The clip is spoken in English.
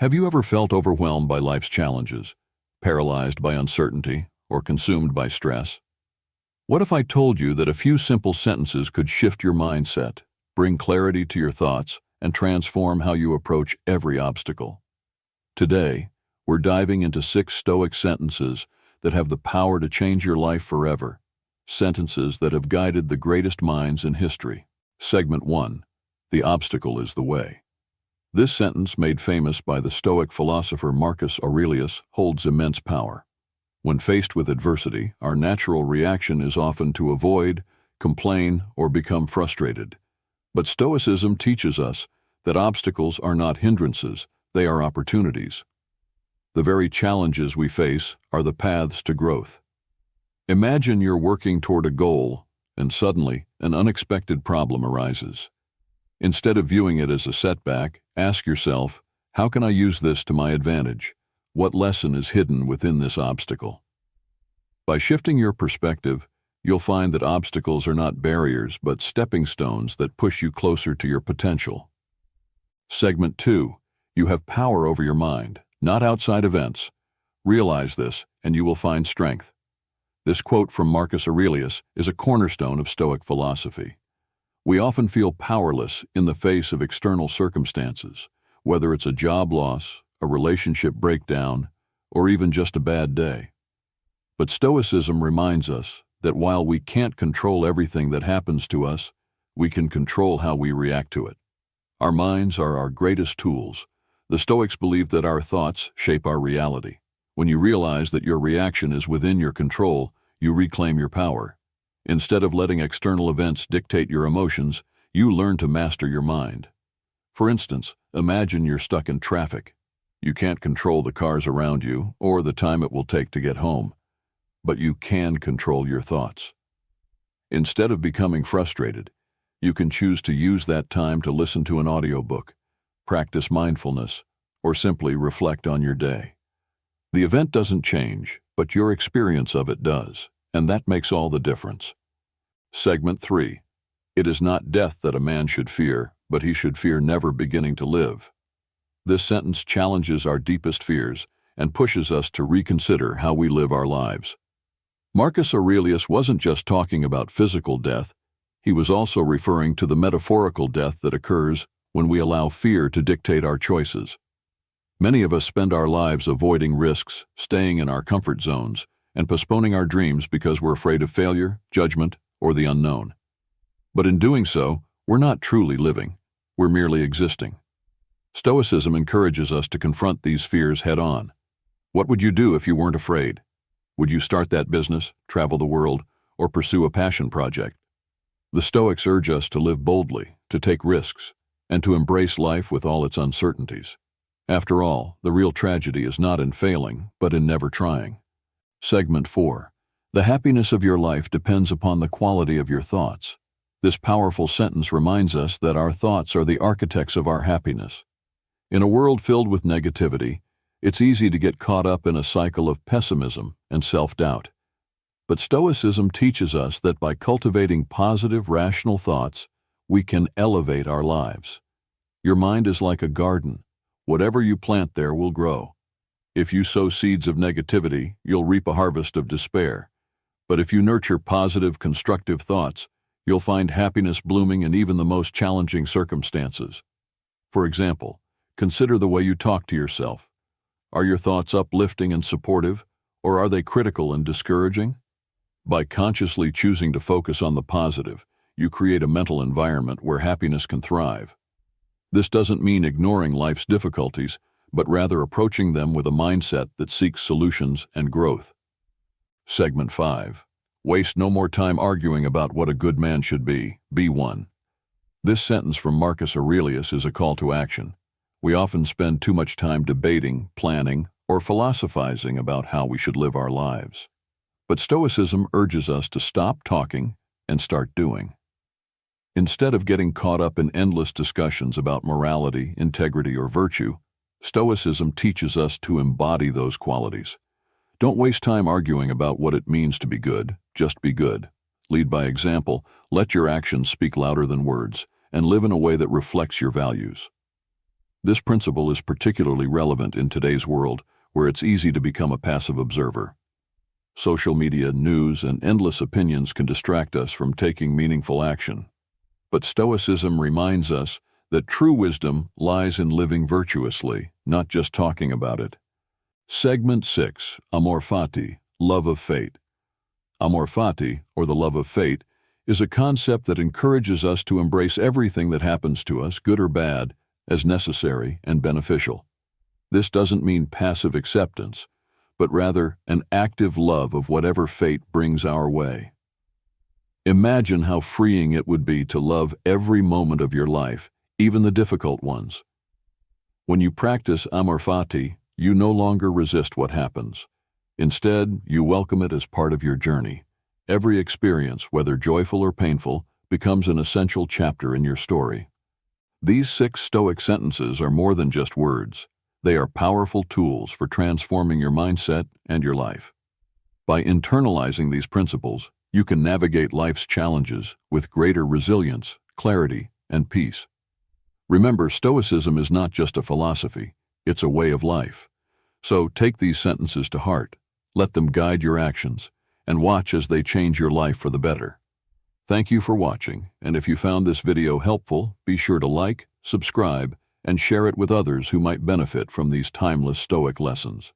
Have you ever felt overwhelmed by life's challenges, paralyzed by uncertainty, or consumed by stress? What if I told you that a few simple sentences could shift your mindset, bring clarity to your thoughts, and transform how you approach every obstacle? Today, we're diving into 6 Stoic sentences that have the power to change your life forever, sentences that have guided the greatest minds in history. Segment 1. The obstacle is the way. This sentence, made famous by the Stoic philosopher Marcus Aurelius, holds immense power. When faced with adversity, our natural reaction is often to avoid, complain, or become frustrated. But Stoicism teaches us that obstacles are not hindrances, they are opportunities. The very challenges we face are the paths to growth. Imagine you're working toward a goal, and suddenly an unexpected problem arises. Instead of viewing it as a setback, ask yourself, how can I use this to my advantage? What lesson is hidden within this obstacle? By shifting your perspective, you'll find that obstacles are not barriers but stepping stones that push you closer to your potential. Segment 2. You have power over your mind, not outside events. Realize this, and you will find strength. This quote from Marcus Aurelius is a cornerstone of Stoic philosophy. We often feel powerless in the face of external circumstances, whether it's a job loss, a relationship breakdown, or even just a bad day. But Stoicism reminds us that while we can't control everything that happens to us, we can control how we react to it. Our minds are our greatest tools. The Stoics believe that our thoughts shape our reality. When you realize that your reaction is within your control, you reclaim your power. Instead of letting external events dictate your emotions, you learn to master your mind. For instance, imagine you're stuck in traffic. You can't control the cars around you or the time it will take to get home, but you can control your thoughts. Instead of becoming frustrated, you can choose to use that time to listen to an audiobook, practice mindfulness, or simply reflect on your day. The event doesn't change, but your experience of it does, and that makes all the difference. Segment 3. It is not death that a man should fear, but he should fear never beginning to live. This sentence challenges our deepest fears and pushes us to reconsider how we live our lives. Marcus Aurelius wasn't just talking about physical death, he was also referring to the metaphorical death that occurs when we allow fear to dictate our choices. Many of us spend our lives avoiding risks, staying in our comfort zones, and postponing our dreams because we're afraid of failure, judgment, or the unknown. But in doing so, we're not truly living, we're merely existing. Stoicism encourages us to confront these fears head-on. What would you do if you weren't afraid? Would you start that business, travel the world, or pursue a passion project? The Stoics urge us to live boldly, to take risks, and to embrace life with all its uncertainties. After all, the real tragedy is not in failing, but in never trying. Segment 4. The happiness of your life depends upon the quality of your thoughts. This powerful sentence reminds us that our thoughts are the architects of our happiness. In a world filled with negativity, it's easy to get caught up in a cycle of pessimism and self-doubt. But Stoicism teaches us that by cultivating positive, rational thoughts, we can elevate our lives. Your mind is like a garden. Whatever you plant there will grow. If you sow seeds of negativity, you'll reap a harvest of despair. But if you nurture positive, constructive thoughts, you'll find happiness blooming in even the most challenging circumstances. For example, consider the way you talk to yourself. Are your thoughts uplifting and supportive, or are they critical and discouraging? By consciously choosing to focus on the positive, you create a mental environment where happiness can thrive. This doesn't mean ignoring life's difficulties, but rather approaching them with a mindset that seeks solutions and growth. Segment 5. Waste no more time arguing about what a good man should be. Be one. This sentence from Marcus Aurelius is a call to action. We often spend too much time debating, planning, or philosophizing about how we should live our lives. But Stoicism urges us to stop talking and start doing. Instead of getting caught up in endless discussions about morality, integrity, or virtue, Stoicism teaches us to embody those qualities. Don't waste time arguing about what it means to be good, just be good. Lead by example, let your actions speak louder than words, and live in a way that reflects your values. This principle is particularly relevant in today's world, where it's easy to become a passive observer. Social media, news, and endless opinions can distract us from taking meaningful action. But Stoicism reminds us that true wisdom lies in living virtuously, not just talking about it. Segment 6, Amor Fati, Love of Fate. Amor Fati, or the love of fate, is a concept that encourages us to embrace everything that happens to us, good or bad, as necessary and beneficial. This doesn't mean passive acceptance, but rather an active love of whatever fate brings our way. Imagine how freeing it would be to love every moment of your life, even the difficult ones. When you practice Amor Fati, you no longer resist what happens. Instead, you welcome it as part of your journey. Every experience, whether joyful or painful, becomes an essential chapter in your story. These 6 Stoic sentences are more than just words. They are powerful tools for transforming your mindset and your life. By internalizing these principles, you can navigate life's challenges with greater resilience, clarity, and peace. Remember, Stoicism is not just a philosophy, it's a way of life. So take these sentences to heart, let them guide your actions, and watch as they change your life for the better. Thank you for watching, and if you found this video helpful, be sure to like, subscribe, and share it with others who might benefit from these timeless Stoic lessons.